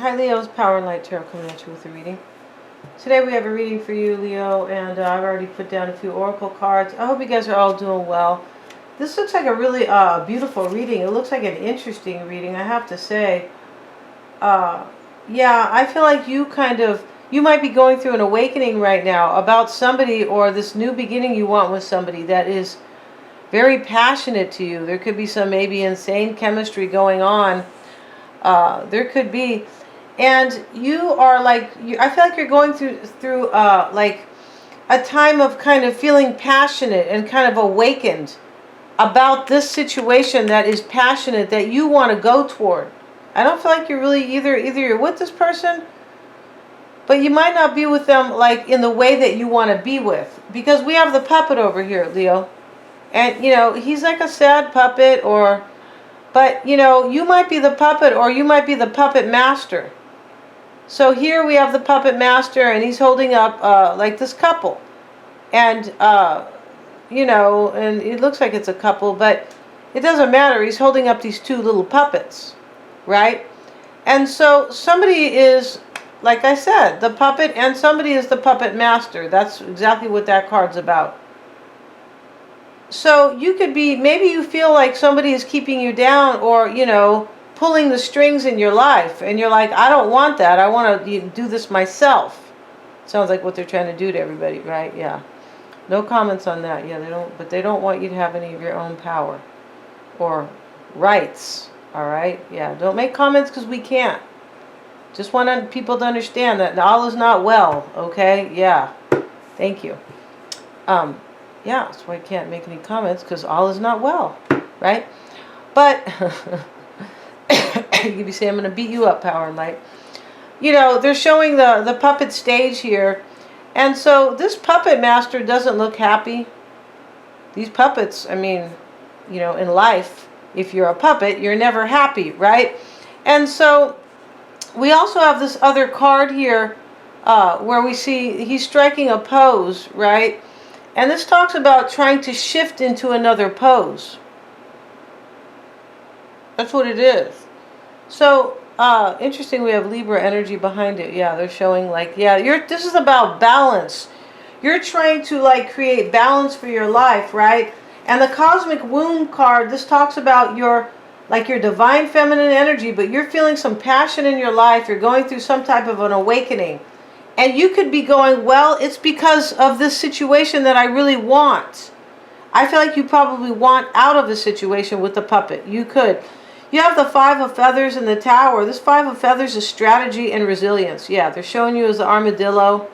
Hi Leo's Power and Light Tarot coming at you with a reading. Today we have a reading for you, Leo, and I've already put down a few oracle cards. I hope you guys are all doing well. This looks like a really beautiful reading. It looks like an interesting reading, I have to say. Yeah, I feel like you might be going through an awakening right now about somebody or this new beginning you want with somebody that is very passionate to you. There could be some maybe insane chemistry going on. There could be, and you are like, I feel like you're going through like a time of kind of feeling passionate and kind of awakened about this situation that is passionate that you want to go toward. I don't feel like you're really either you're with this person, but you might not be with them like in the way that you want to be with, because we have the puppet over here, Leo, and you know he's like a sad puppet, but you know you might be the puppet or you might be the puppet master. So here we have the puppet master, and he's holding up like this couple, and you know, and it looks like it's a couple, but it doesn't matter. He's holding up these two little puppets, right? And so somebody is, like I said, the puppet, and somebody is the puppet master. That's exactly what that card's about. So you could be, maybe you feel like somebody is keeping you down, or, you know, pulling the strings in your life, and you're like, I don't want that. I want to do this myself. Sounds like what they're trying to do to everybody, right? Yeah. No comments on that. Yeah, they don't want you to have any of your own power or rights. All right? Yeah, don't make comments because we can't. Just want people to understand that all is not well, okay? Yeah. Thank you. Yeah, so I can't make any comments because all is not well, right? But you could be saying, I'm going to beat you up, Power and Light. You know, they're showing the puppet stage here. And so this puppet master doesn't look happy. These puppets, I mean, you know, in life, if you're a puppet, you're never happy, right? And so we also have this other card here where we see he's striking a pose, right? And this talks about trying to shift into another pose. That's what it is. So, interesting, we have Libra energy behind it. Yeah, they're showing like, yeah, this is about balance. You're trying to like create balance for your life, right? And the Cosmic Womb card, this talks about your divine feminine energy, but you're feeling some passion in your life. You're going through some type of an awakening. And you could be going, well, it's because of this situation that I really want. I feel like you probably want out of the situation with the puppet. You could. You have the Five of Feathers in the Tower. This Five of Feathers is strategy and resilience. Yeah, they're showing you as the armadillo,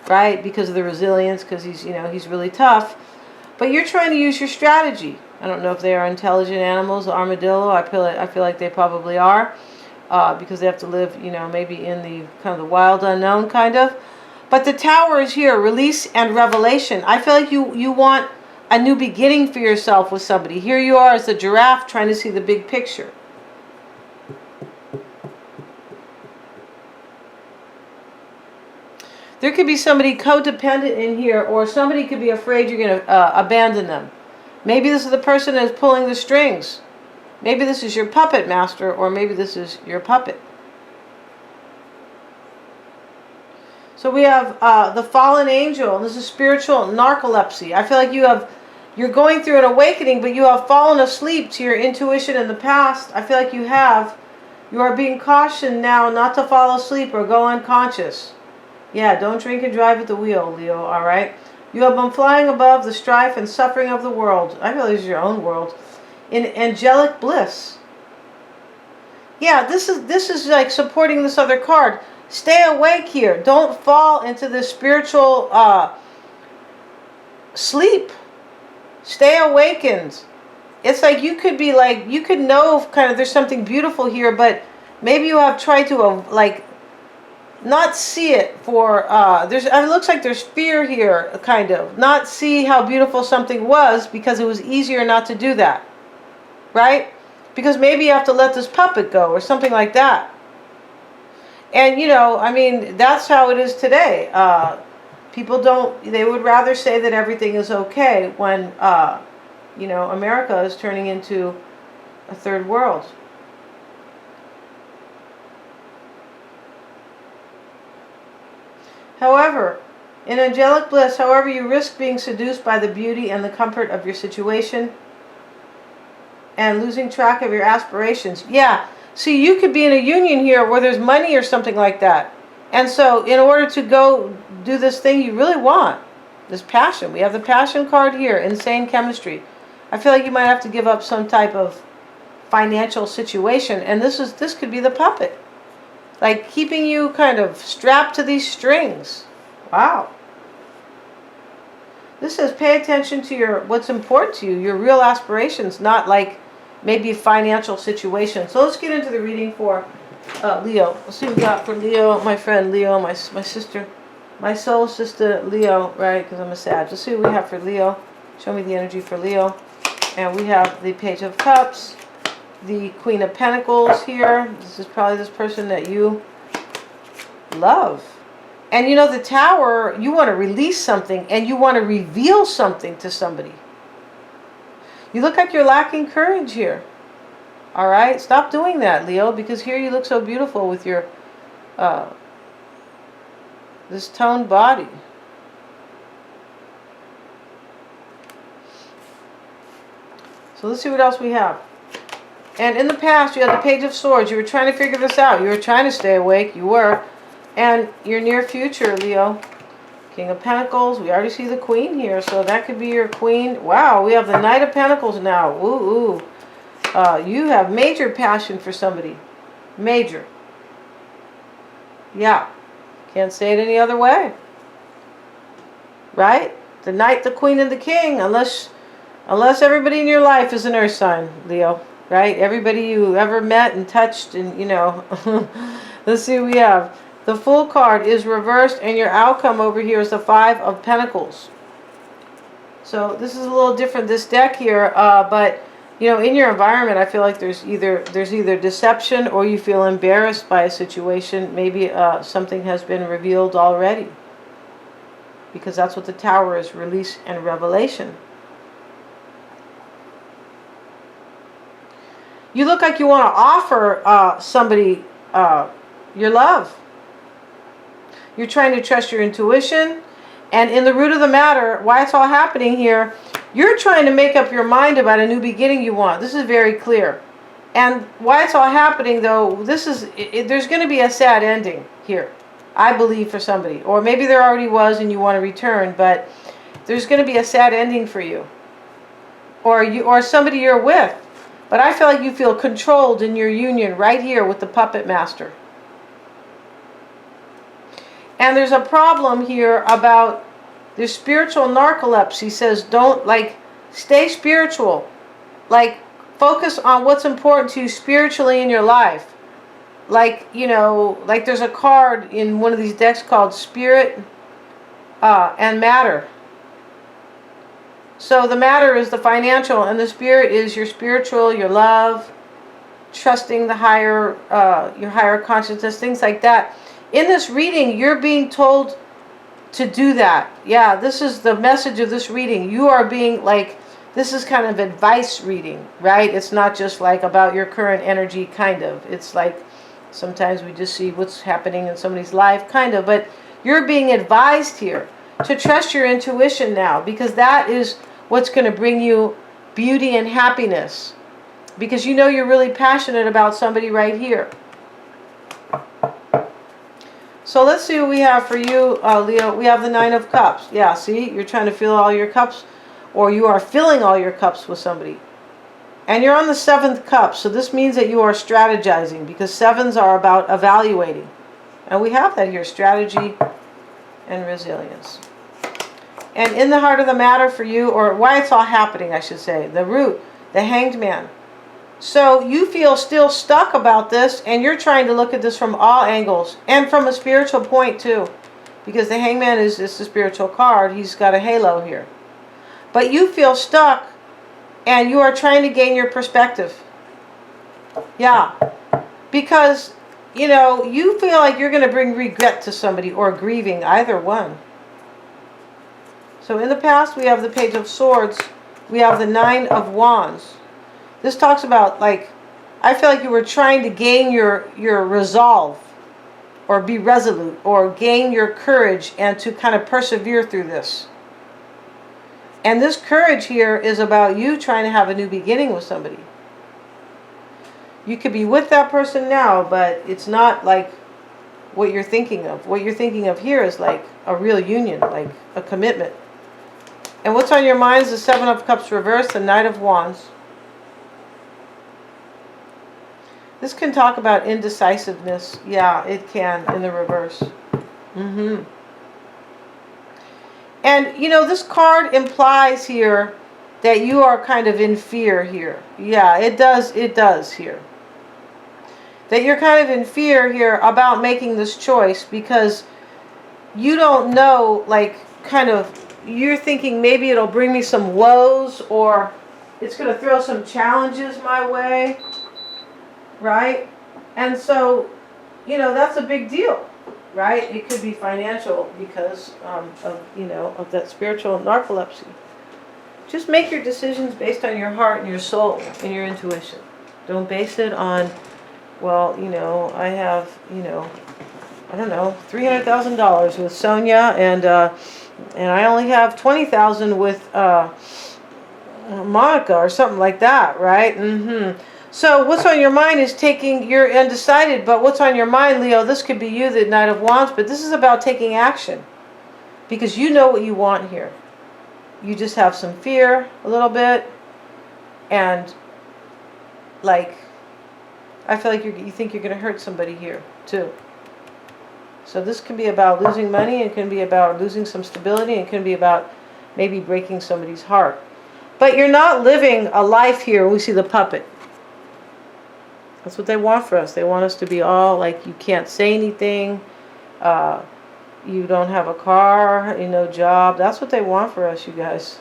right? Because of the resilience, because he's, you know, he's really tough. But you're trying to use your strategy. I don't know if they are intelligent animals, the armadillo. I feel like they probably are. Because they have to live, you know, maybe in the kind of the wild unknown kind of. But the Tower is here, release and revelation. I feel like you want a new beginning for yourself with somebody. Here you are as a giraffe trying to see the big picture. There could be somebody codependent in here, or somebody could be afraid you're going to abandon them. Maybe this is the person that's pulling the strings. Maybe this is your puppet master, or maybe this is your puppet. So we have the fallen angel, and this is spiritual narcolepsy. I feel like you're going through an awakening, but you have fallen asleep to your intuition in the past. I feel like you are being cautioned now not to fall asleep or go unconscious. Yeah, don't drink and drive at the wheel, Leo, all right? You have been flying above the strife and suffering of the world. I feel this is your own world. In angelic bliss. Yeah, this is like supporting this other card. Stay awake here. Don't fall into this spiritual sleep. Stay awakened. It's like you could be like, you could know if kind of there's something beautiful here, but maybe you have tried to like not see it for it looks like there's fear here, kind of. Not see how beautiful something was because it was easier not to do that. Right? Because maybe you have to let this puppet go or something like that. And, you know, I mean, that's how it is today. People they would rather say that everything is okay when, you know, America is turning into a third world. However, in angelic bliss, however, you risk being seduced by the beauty and the comfort of your situation and losing track of your aspirations. Yeah, see, you could be in a union here where there's money or something like that. And so in order to go do this thing you really want, this passion, we have the passion card here, insane chemistry. I feel like you might have to give up some type of financial situation, and this could be the puppet. Like keeping you kind of strapped to these strings. Wow. This says pay attention to what's important to you, your real aspirations, not like maybe a financial situation. So let's get into the reading for Leo. Let's see what we got for Leo, my friend Leo, my sister, my soul sister Leo, right? Because I'm a Sag. Let's see what we have for Leo. Show me the energy for Leo. And we have the Page of Cups, the Queen of Pentacles here. This is probably this person that you love. And you know, the Tower, you want to release something and you want to reveal something to somebody. You look like you're lacking courage here. All right? Stop doing that, Leo, because here you look so beautiful with your this toned body. So let's see what else we have. And in the past, you had the Page of Swords. You were trying to figure this out. You were trying to stay awake. You were. And your near future, Leo. King of Pentacles. We already see the Queen here, so that could be your Queen. Wow, we have the Knight of Pentacles now. Ooh, ooh. You have major passion for somebody. Major. Yeah. Can't say it any other way. Right? The Knight, the Queen, and the King. Unless everybody in your life is an earth sign, Leo. Right? Everybody you ever met and touched and, you know. Let's see what we have. The Fool card is reversed, and your outcome over here is the Five of Pentacles. So this is a little different, this deck here, but you know, in your environment, I feel like there's either deception or you feel embarrassed by a situation. Maybe something has been revealed already, because that's what the Tower is: release and revelation. You look like you want to offer somebody your love. You're trying to trust your intuition. And in the root of the matter, why it's all happening here, you're trying to make up your mind about a new beginning you want. This is very clear. And why it's all happening, though, there's going to be a sad ending here, I believe, for somebody. Or maybe there already was and you want to return, but there's going to be a sad ending for you. Or somebody you're with. But I feel like you feel controlled in your union right here with the Puppet Master. And there's a problem here about the spiritual narcolepsy. Says don't, stay spiritual. Focus on what's important to you spiritually in your life. There's a card in one of these decks called Spirit and Matter. So the matter is the financial, and the spirit is your spiritual, your love, trusting the higher, your higher consciousness, things like that. In this reading, you're being told to do that. Yeah, this is the message of this reading. You are being this is kind of advice reading, right? It's not just about your current energy, kind of. It's sometimes we just see what's happening in somebody's life, kind of. But you're being advised here to trust your intuition now, because that is what's going to bring you beauty and happiness. Because you know you're really passionate about somebody right here. So let's see what we have for you, Leo. We have the Nine of Cups. Yeah, see? You're trying to fill all your cups, or you are filling all your cups with somebody. And you're on the 7th cup, so this means that you are strategizing, because 7s are about evaluating. And we have that here, strategy and resilience. And in the heart of the matter for you, or why it's all happening, I should say, the root, the Hanged Man. So you feel still stuck about this, and you're trying to look at this from all angles, and from a spiritual point too, because the Hangman is a spiritual card. He's got a halo here. But you feel stuck, and you are trying to gain your perspective. Yeah, because, you feel like you're going to bring regret to somebody, or grieving, either one. So in the past, we have the Page of Swords. We have the Nine of Wands. This talks about, I feel like you were trying to gain your resolve, or be resolute, or gain your courage and to kind of persevere through this. And this courage here is about you trying to have a new beginning with somebody. You could be with that person now, but it's not like what you're thinking of. What you're thinking of here is like a real union, like a commitment. And what's on your mind is the Seven of Cups reversed, the Knight of Wands. This can talk about indecisiveness. Yeah, it can in the reverse. And, you know, this card implies here that you are kind of in fear here. Yeah, it does here. That you're kind of in fear here about making this choice because you don't know, like, kind of, you're thinking maybe it'll bring me some woes or it's going to throw some challenges my way, right? And so, you know, that's a big deal, right? It could be financial because of, you know, of that spiritual narcolepsy. Just make your decisions based on your heart and your soul and your intuition. Don't base it on, well, you know, I have, you know, I don't know, $300,000 with Sonia, and I only have $20,000 with Monica or something like that, right? So what's on your mind is taking, you're undecided, but what's on your mind, Leo, this could be you, the Knight of Wands, but this is about taking action because you know what you want here. You just have some fear a little bit, and like, I feel like you think you're going to hurt somebody here too. So this can be about losing money, it can be about losing some stability, it can be about maybe breaking somebody's heart. But you're not living a life here. We see the puppet. That's what they want for us. They want us to be all like, you can't say anything, you don't have a car, you know, job. That's what they want for us, you guys.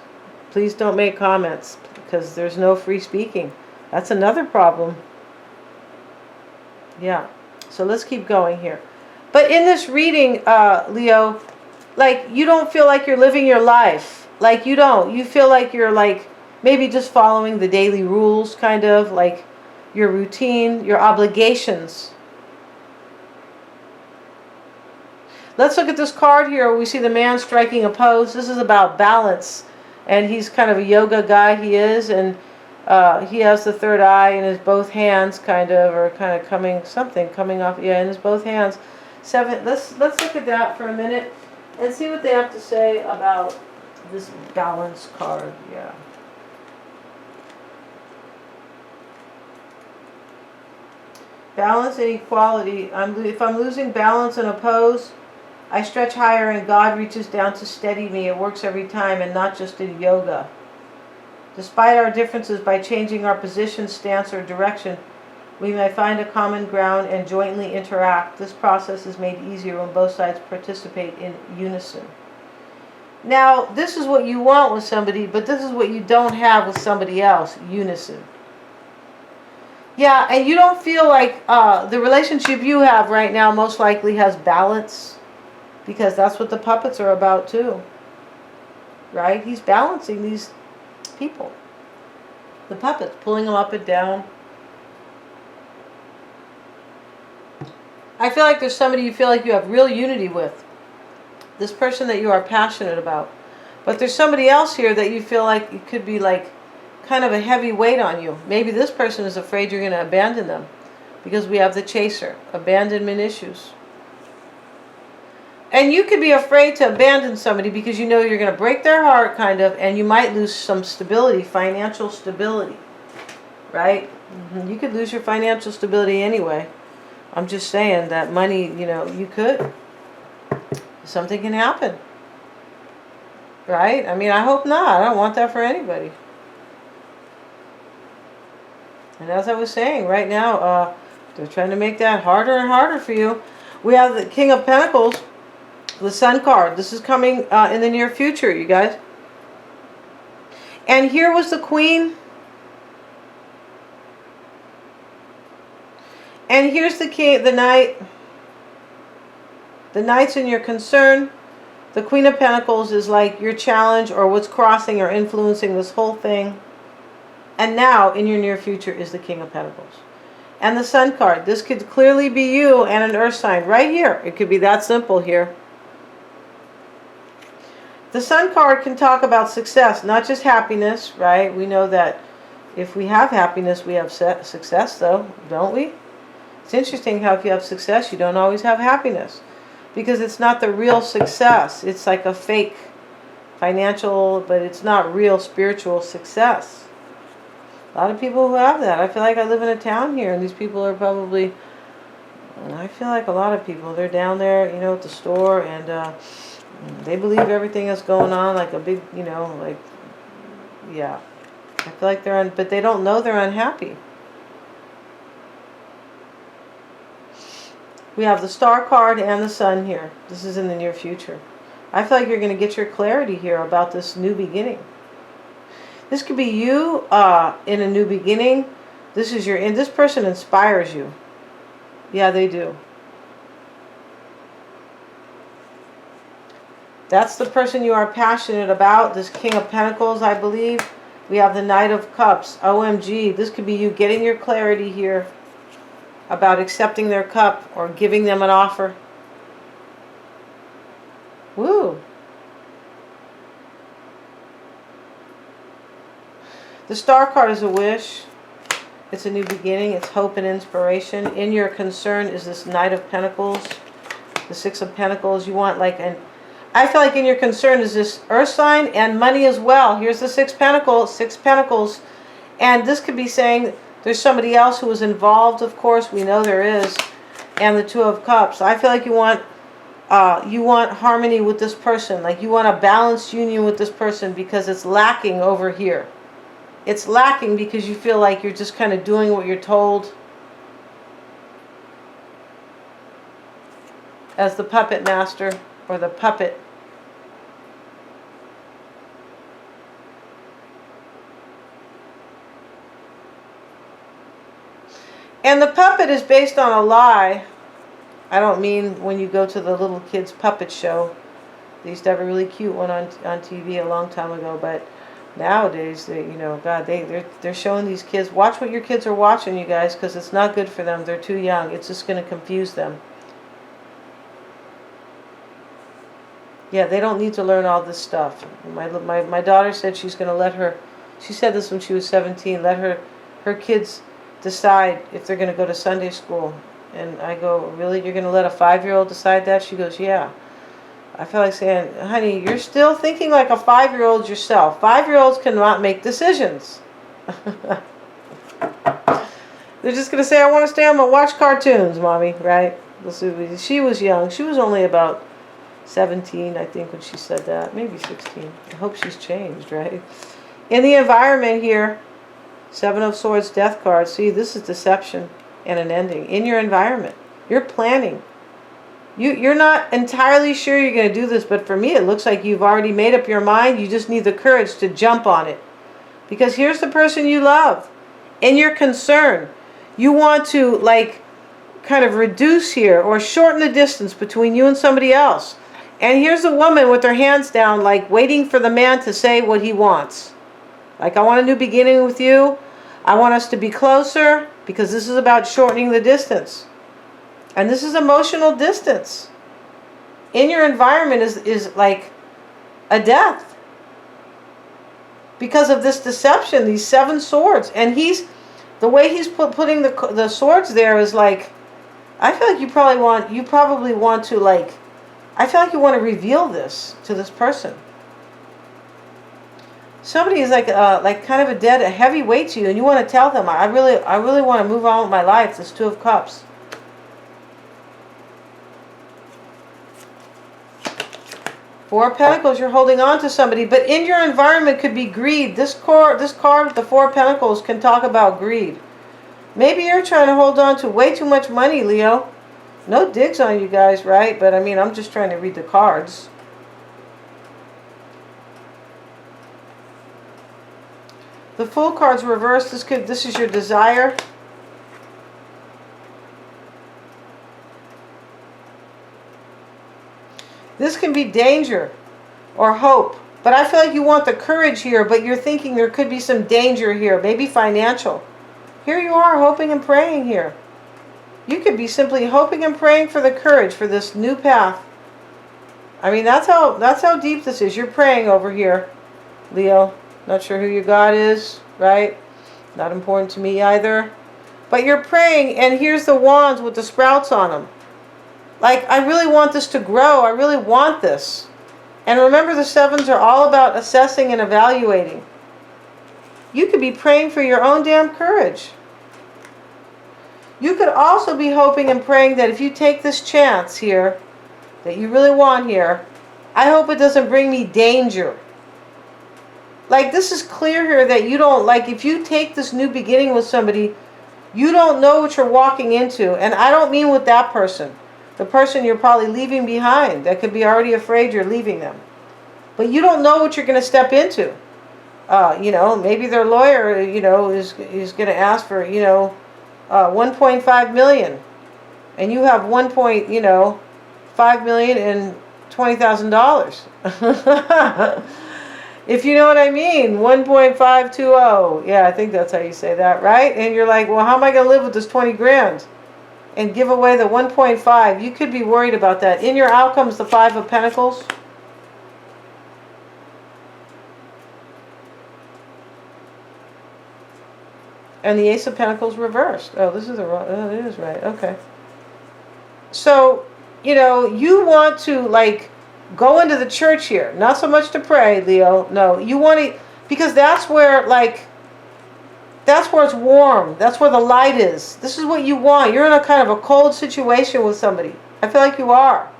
Please don't make comments because there's no free speaking. That's another problem. Yeah. So let's keep going here. But in this reading, Leo, like, you don't feel like you're living your life. Like, you don't. You feel like you're like maybe just following the daily rules, kind of like your routine, your obligations. Let's look at this card here. We see the man striking a pose. This is about balance. And he's kind of a yoga guy, he is. And he has the third eye in his both hands, kind of, or kind of coming off, yeah, in his both hands. Let's look at that for a minute and see what they have to say about this balance card. Yeah. Balance and equality. If I'm losing balance in a pose, I stretch higher and God reaches down to steady me. It works every time and not just in yoga. Despite our differences, by changing our position, stance, or direction, we may find a common ground and jointly interact. This process is made easier when both sides participate in unison. Now, this is what you want with somebody, but this is what you don't have with somebody else, unison. Yeah, and you don't feel like the relationship you have right now most likely has balance, because that's what the puppets are about too. Right? He's balancing these people. The puppets, pulling them up and down. I feel like there's somebody you feel like you have real unity with. This person that you are passionate about. But there's somebody else here that you feel like it could be like kind of a heavy weight on you. Maybe this person is afraid you're going to abandon them. Because we have the chaser. Abandonment issues. And you could be afraid to abandon somebody because you know you're going to break their heart, kind of, and you might lose some stability, financial stability. Right? You could lose your financial stability anyway. I'm just saying that money, you know, you could. Something can happen. Right? I mean, I hope not. I don't want that for anybody. And as I was saying, right now, they're trying to make that harder and harder for you. We have the King of Pentacles, the Sun card. This is coming in the near future, you guys. And here was the Queen. And here's the King, the Knight. The Knight's in your concern. The Queen of Pentacles is like your challenge or what's crossing or influencing this whole thing. And now, in your near future, is the King of Pentacles. and the Sun card. This could clearly be you and an earth sign right here. It could be that simple here. The Sun card can talk about success, not just happiness, right? We know that if we have happiness, we have success, though, don't we? It's interesting how if you have success, you don't always have happiness, because it's not the real success. It's like a fake financial, but it's not real spiritual success. A lot of people who have that. I feel like I live in a town here, and these people are probably, I feel like a lot of people, they're down there, you know, at the store, and they believe everything is going on like a big, you know, like, yeah. I feel like they're but they don't know they're unhappy. We have the Star card and the Sun here. This is in the near future. I feel like you're going to get your clarity here about this new beginning. This could be you in a new beginning. This is and this person inspires you. Yeah, they do. That's the person you are passionate about. This King of Pentacles, I believe. We have the Knight of Cups. OMG, this could be you getting your clarity here about accepting their cup or giving them an offer. Woo. The Star card is a wish. It's a new beginning. It's hope and inspiration. In your concern is this Knight of Pentacles. The Six of Pentacles. You want like an... I feel like in your concern is this earth sign and money as well. Here's the Six Pentacles. And this could be saying there's somebody else who is involved, of course. We know there is. And the Two of Cups. I feel like you want harmony with this person. Like you want a balanced union with this person because it's lacking over here. It's lacking because you feel like you're just kind of doing what you're told. As the puppet master or the puppet. And the puppet is based on a lie. I don't mean when you go to the little kids' puppet show. They used to have a really cute one on TV a long time ago, but nowadays, you know, God, they're showing these kids. Watch what your kids are watching, you guys, because it's not good for them. They're too young. It's just going to confuse them. Yeah, they don't need to learn all this stuff. My daughter said she's going to let her. She said this when she was 17. Let her kids decide if they're going to go to Sunday school. And I go, really? You're going to let a 5-year-old decide that? She goes, yeah. I feel like saying, honey, you're still thinking like a 5-year-old yourself. 5-year-olds cannot make decisions. They're just going to say, I want to stay home and watch cartoons, Mommy, right? She was young. She was only about 17, I think, when she said that. Maybe 16. I hope she's changed, right? In the environment here, Seven of Swords, Death card. See, this is deception and an ending. In your environment, you're planning. You're not entirely sure you're going to do this, but for me, it looks like you've already made up your mind. You just need the courage to jump on it. Because here's the person you love. In your concern, you want to, like, kind of reduce here or shorten the distance between you and somebody else. And here's a woman with her hands down, like, waiting for the man to say what he wants. Like, I want a new beginning with you. I want us to be closer, because this is about shortening the distance. And this is emotional distance. In your environment is like a death. Because of this deception, these 7 swords. And the way he's putting the swords there is like, I feel like you probably want to, like, I feel like you want to reveal this to this person. Somebody is like kind of a heavy weight to you, and you want to tell them, I really want to move on with my life. This Two of Cups. Four of Pentacles, you're holding on to somebody, but in your environment could be greed. This card, the Four of Pentacles, can talk about greed. Maybe you're trying to hold on to way too much money, Leo. No digs on you guys, right? But I mean, I'm just trying to read the cards. The Fool card's reversed. This is your desire. This can be danger or hope. But I feel like you want the courage here, but you're thinking there could be some danger here, maybe financial. Here you are hoping and praying here. You could be simply hoping and praying for the courage for this new path. I mean, that's how deep this is. You're praying over here, Leo. Not sure who your God is, right? Not important to me either. But you're praying, and here's the wands with the sprouts on them. Like, I really want this to grow. I really want this. And remember, the sevens are all about assessing and evaluating. You could be praying for your own damn courage. You could also be hoping and praying that if you take this chance here, that you really want here, I hope it doesn't bring me danger. Like, this is clear here that you don't, like, if you take this new beginning with somebody, you don't know what you're walking into. And I don't mean with that person. The person you're probably leaving behind, that could be already afraid you're leaving them. But you don't know what you're going to step into. Maybe their lawyer, is going to ask for, 1.5 million. And you have 5 million and $20,000. If you know what I mean, 1.520. Yeah, I think that's how you say that, right? And you're like, well, how am I going to live with this 20 grand? And give away the 1.5. You could be worried about that. In your outcomes, the 5 of Pentacles. And the Ace of Pentacles reversed. Oh, this is the wrong. Oh, it is right. Okay. So, you want to, like, go into the church here. Not so much to pray, Leo. No, you want to, because that's where, like, that's where it's warm. That's where the light is. This is what you want. You're in a kind of a cold situation with somebody. I feel like you are.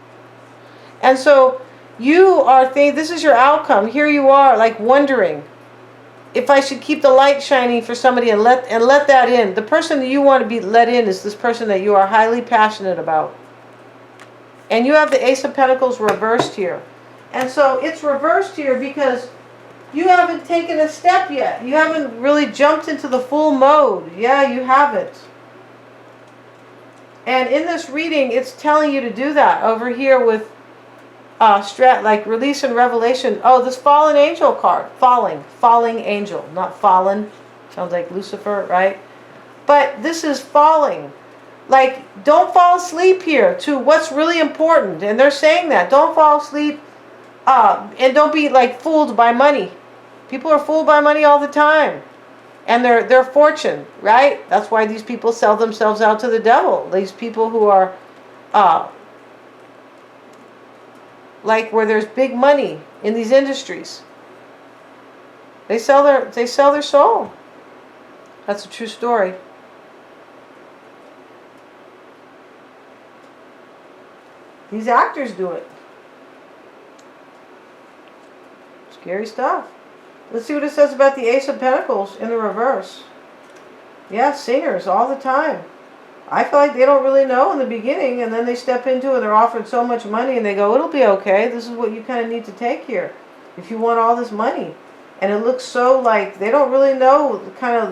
And so you are thinking, this is your outcome. Here you are, like, wondering if I should keep the light shining for somebody and let that in. The person that you want to be let in is this person that you are highly passionate about. And you have the Ace of Pentacles reversed here. And so it's reversed here because you haven't taken a step yet. You haven't really jumped into the full mode. Yeah, you haven't. And in this reading, it's telling you to do that over here with like release and revelation. Oh, this fallen angel card. Falling angel. Not fallen. Sounds like Lucifer, right? But this is falling. Like, don't fall asleep here to what's really important. And they're saying that. Don't fall asleep and don't be, like, fooled by money. People are fooled by money all the time. And their fortune, right? That's why these people sell themselves out to the devil. These people who are, like, where there's big money in these industries. They sell their soul. That's a true story. These actors do it. Scary stuff. Let's see what it says about the Ace of Pentacles in the reverse. Yeah, singers all the time. I feel like they don't really know in the beginning, and then they step into it, they're offered so much money, and they go, it'll be okay. This is what you kind of need to take here if you want all this money. And it looks so like they don't really know kind of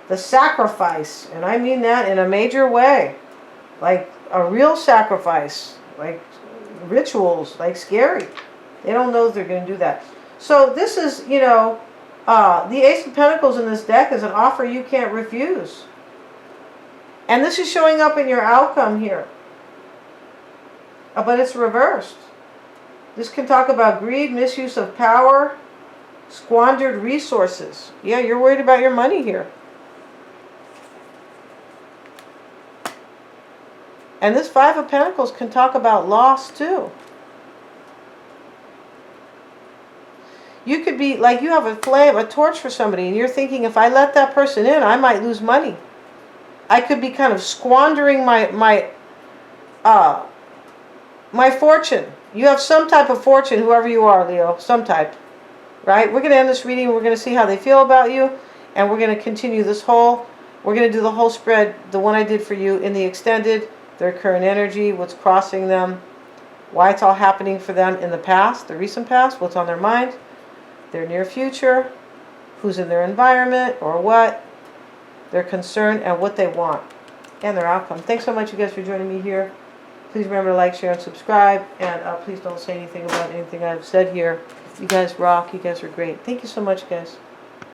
the sacrifice. And I mean that in a major way. Like a real sacrifice. Like rituals, like scary. They don't know that they're going to do that. So this is, the Ace of Pentacles in this deck is an offer you can't refuse. And this is showing up in your outcome here. But it's reversed. This can talk about greed, misuse of power, squandered resources. Yeah, you're worried about your money here. And this 5 of Pentacles can talk about loss too. You could be like, you have a flame, a torch for somebody, and you're thinking, if I let that person in, I might lose money. I could be kind of squandering my fortune. You have some type of fortune, whoever you are, Leo, some type. Right? We're going to end this reading. We're going to see how they feel about you, and we're going to continue this whole, we're going to do the whole spread, the one I did for you in the extended, their current energy, what's crossing them, why it's all happening for them in the past, the recent past, what's on their mind, their near future, who's in their environment or what, their concern, and what they want, and their outcome. Thanks so much, you guys, for joining me here. Please remember to like, share, and subscribe, and please don't say anything about anything I've said here. You guys rock. You guys are great. Thank you so much, guys.